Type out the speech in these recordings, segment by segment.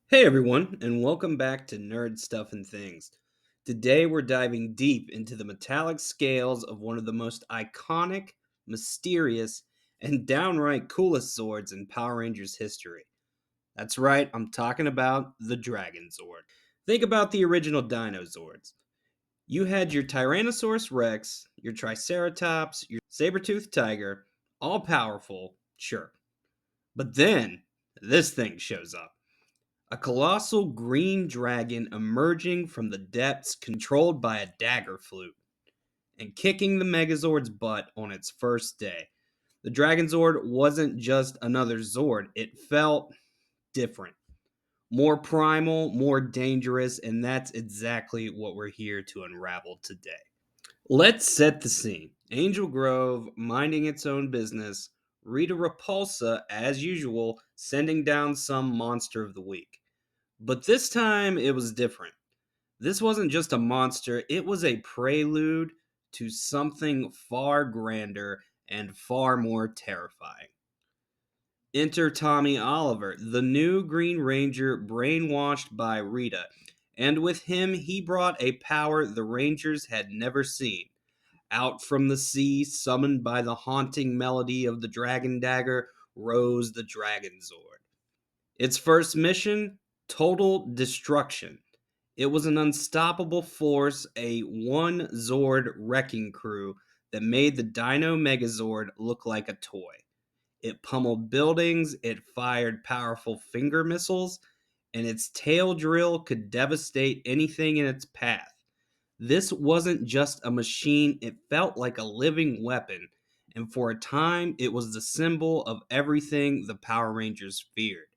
Hey everyone, and welcome back to Nerd Stuff and Things. Today we're diving deep into the metallic scales of one of the most iconic, mysterious, and downright coolest Zords in Power Rangers history. That's right, I'm talking about the Dragon Zord. Think about the original Dino Zords. You had your Tyrannosaurus Rex, your Triceratops, your saber-toothed tiger, all powerful, sure. But then, this thing shows up. A colossal green dragon emerging from the depths controlled by a dagger flute and kicking the Megazord's butt on its first day. The Dragon Zord wasn't just another Zord, it felt different. More primal, more dangerous, and that's exactly what we're here to unravel today. Let's set the scene. Angel Grove, minding its own business, Rita Repulsa, as usual, sending down some monster of the week. But this time it was different. This wasn't just a monster, it was a prelude to something far grander and far more terrifying. Enter Tommy Oliver, the new Green Ranger brainwashed by Rita, and with him he brought a power the Rangers had never seen. Out from the sea, summoned by the haunting melody of the Dragon Dagger, rose the Dragon Zord. Its first mission, total destruction. It was an unstoppable force, a one Zord wrecking crew that made the Dino Megazord look like a toy. It pummeled buildings, it fired powerful finger missiles, and its tail drill could devastate anything in its path. This wasn't just a machine, it felt like a living weapon, and for a time, it was the symbol of everything the Power Rangers feared.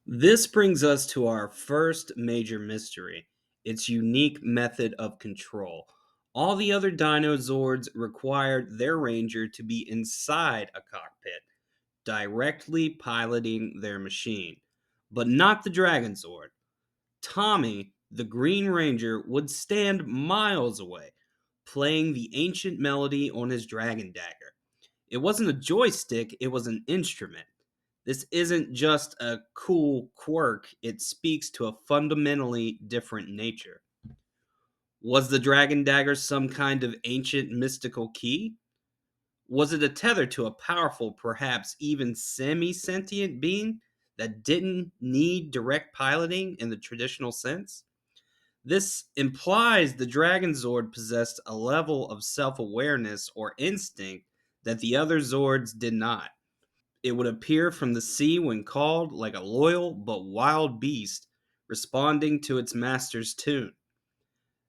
This brings us to our first major mystery, its unique method of control. All the other Dino Zords required their ranger to be inside a cockpit, directly piloting their machine. But not the Dragon Zord. Tommy, the Green Ranger, would stand miles away, playing the ancient melody on his dragon dagger. It wasn't a joystick, it was an instrument. This isn't just a cool quirk, it speaks to a fundamentally different nature. Was the dragon dagger some kind of ancient mystical key? Was it a tether to a powerful, perhaps even semi sentient being that didn't need direct piloting in the traditional sense? This implies the Dragon Zord possessed a level of self awareness or instinct that the other Zords did not. It would appear from the sea when called, like a loyal but wild beast responding to its master's tune.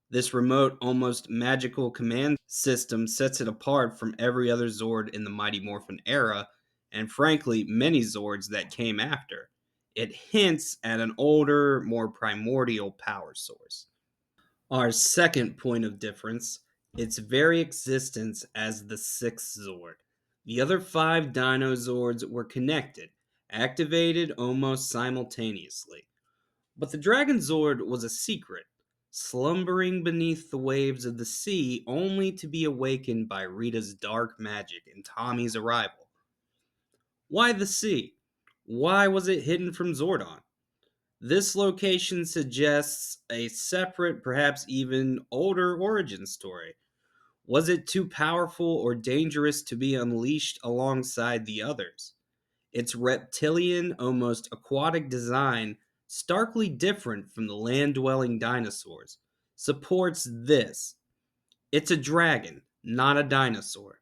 This remote, almost magical command system sets it apart from every other Zord in the Mighty Morphin era, and frankly, many Zords that came after. It hints at an older, more primordial power source. Our second point of difference, its very existence as the sixth Zord. The other five Dino Zords were connected, activated almost simultaneously. But the Dragon Zord was a secret, slumbering beneath the waves of the sea only to be awakened by Rita's dark magic and Tommy's arrival. Why the sea? Why was it hidden from Zordon? This location suggests a separate, perhaps even older origin story. Was it too powerful or dangerous to be unleashed alongside the others? Its reptilian, almost aquatic design, starkly different from the land dwelling dinosaurs, supports this. It's a dragon, not a dinosaur.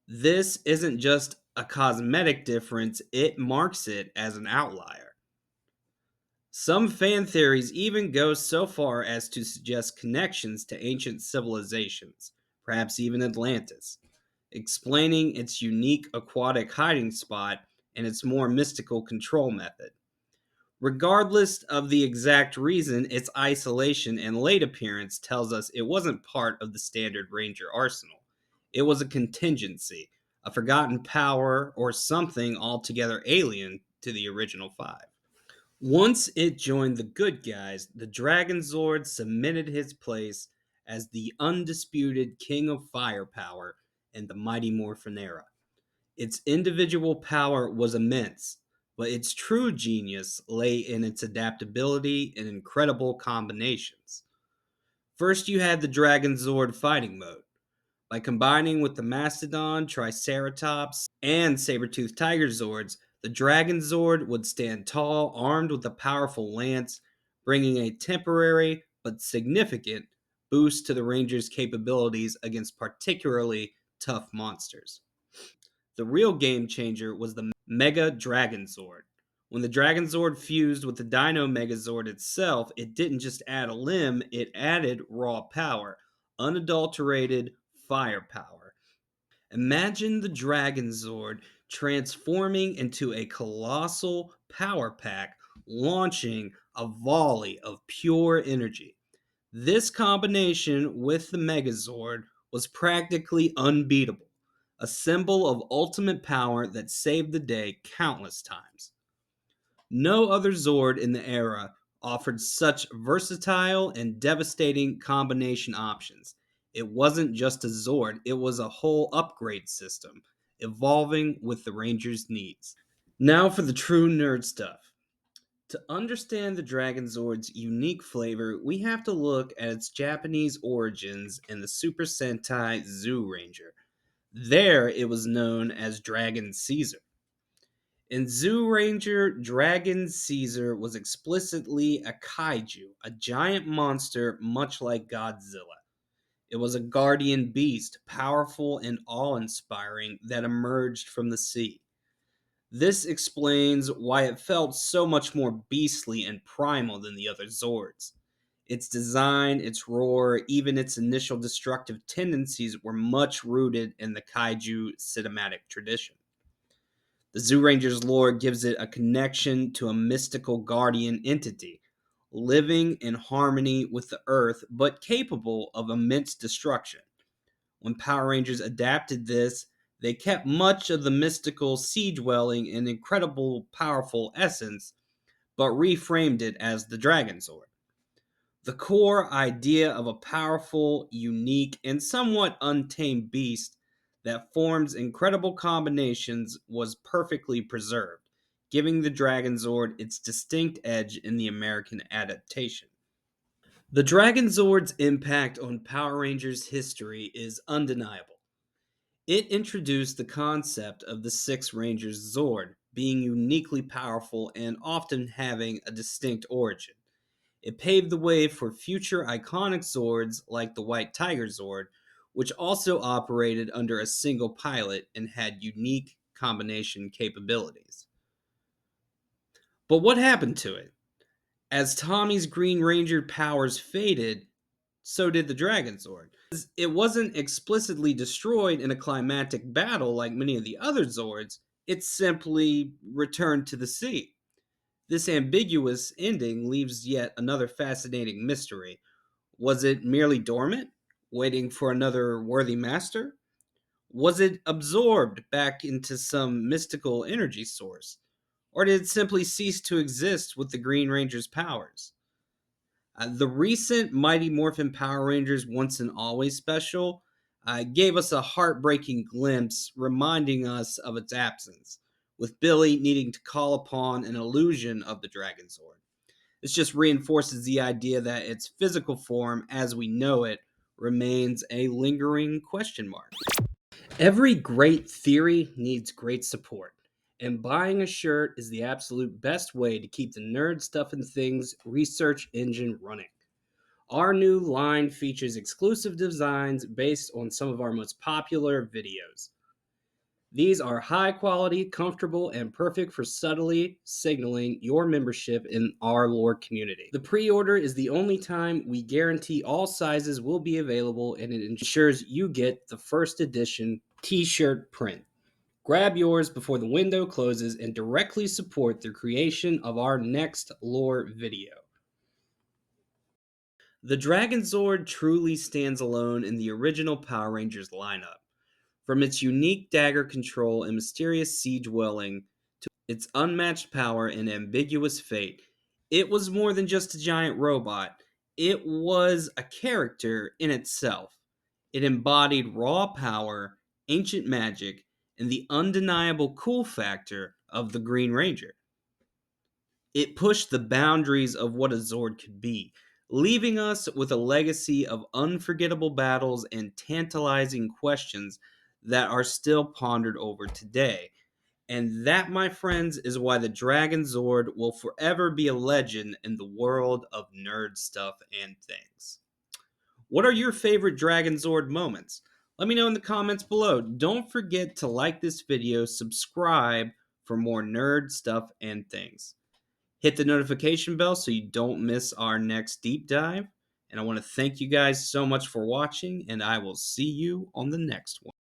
This isn't just a cosmetic difference, it marks it as an outlier. Some fan theories even go so far as to suggest connections to ancient civilizations, perhaps even Atlantis, explaining its unique aquatic hiding spot and its more mystical control method. Regardless of the exact reason, its isolation and late appearance tells us it wasn't part of the standard Ranger arsenal. It was a contingency, a forgotten power, or something altogether alien to the original five. Once it joined the good guys, the Dragon Zord cemented his place as the undisputed king of firepower in the Mighty Morphin era. Its individual power was immense, but its true genius lay in its adaptability and incredible combinations. First, you had the Dragon Zord fighting mode. By combining with the Mastodon, Triceratops, and Saber-toothed Tiger Zords, the Dragon Zord would stand tall, armed with a powerful lance, bringing a temporary but significant boost to the Ranger's capabilities against particularly tough monsters. The real game changer was the Mega Dragon Zord. When the Dragon Zord fused with the Dino Megazord itself, it didn't just add a limb, it added raw power, unadulterated firepower. Imagine the Dragon Zord transforming into a colossal power pack, launching a volley of pure energy. This combination with the Megazord was practically unbeatable, a symbol of ultimate power that saved the day countless times. No other Zord in the era offered such versatile and devastating combination options. It wasn't just a Zord, it was a whole upgrade system, evolving with the Ranger's needs. Now for the true nerd stuff. To understand the Dragon Zord's unique flavor, we have to look at its Japanese origins in the Super Sentai Zoo Ranger. There, it was known as Dragon Caesar. In Zoo Ranger, Dragon Caesar was explicitly a kaiju, a giant monster much like Godzilla. It was a guardian beast, powerful and awe inspiring, that emerged from the sea. This explains why it felt so much more beastly and primal than the other Zords. Its design, its roar, even its initial destructive tendencies were much rooted in the kaiju cinematic tradition. The Zoo Ranger's lore gives it a connection to a mystical guardian entity, living in harmony with the earth but capable of immense destruction. When Power Rangers adapted this, they kept much of the mystical sea dwelling and incredible powerful essence, but reframed it as the Dragon Zord. The core idea of a powerful, unique, and somewhat untamed beast that forms incredible combinations was perfectly preserved, giving the Dragon Zord its distinct edge in the American adaptation. The Dragon Zord's impact on Power Rangers history is undeniable. It introduced the concept of the Six Rangers Zord being uniquely powerful and often having a distinct origin. It paved the way for future iconic Zords like the White Tiger Zord, which also operated under a single pilot and had unique combination capabilities. But what happened to it? As Tommy's Green Ranger powers faded, so did the Dragon Zord. It wasn't explicitly destroyed in a climactic battle like many of the other Zords, it simply returned to the sea. This ambiguous ending leaves yet another fascinating mystery. Was it merely dormant, waiting for another worthy master? Was it absorbed back into some mystical energy source? Or did it simply cease to exist with the Green Ranger's powers? The recent Mighty Morphin Power Rangers Once and Always special gave us a heartbreaking glimpse, reminding us of its absence, with Billy needing to call upon an illusion of the Dragon Zord. This just reinforces the idea that its physical form, as we know it, remains a lingering question mark. Every great theory needs great support, and buying a shirt is the absolute best way to keep the nerd stuff and things research engine running. Our new line features exclusive designs based on some of our most popular videos. These are high quality, comfortable, and perfect for subtly signaling your membership in our lore community. The pre order is the only time we guarantee all sizes will be available, and it ensures you get the first edition t shirt print. Grab yours before the window closes and directly support the creation of our next lore video. The Dragon Zord truly stands alone in the original Power Rangers lineup. From its unique dagger control and mysterious sea dwelling to its unmatched power and ambiguous fate, it was more than just a giant robot. It was a character in itself. It embodied raw power, ancient magic, and the undeniable cool factor of the Green Ranger. It pushed the boundaries of what a Zord could be, leaving us with a legacy of unforgettable battles and tantalizing questions that are still pondered over today. And that, my friends, is why the Dragon Zord will forever be a legend in the world of nerd stuff and things. What are your favorite Dragon Zord moments? Let me know in the comments below. Don't forget to like this video, subscribe for more nerd stuff and things. Hit the notification bell so you don't miss our next deep dive. And I want to thank you guys so much for watching, and I will see you on the next one.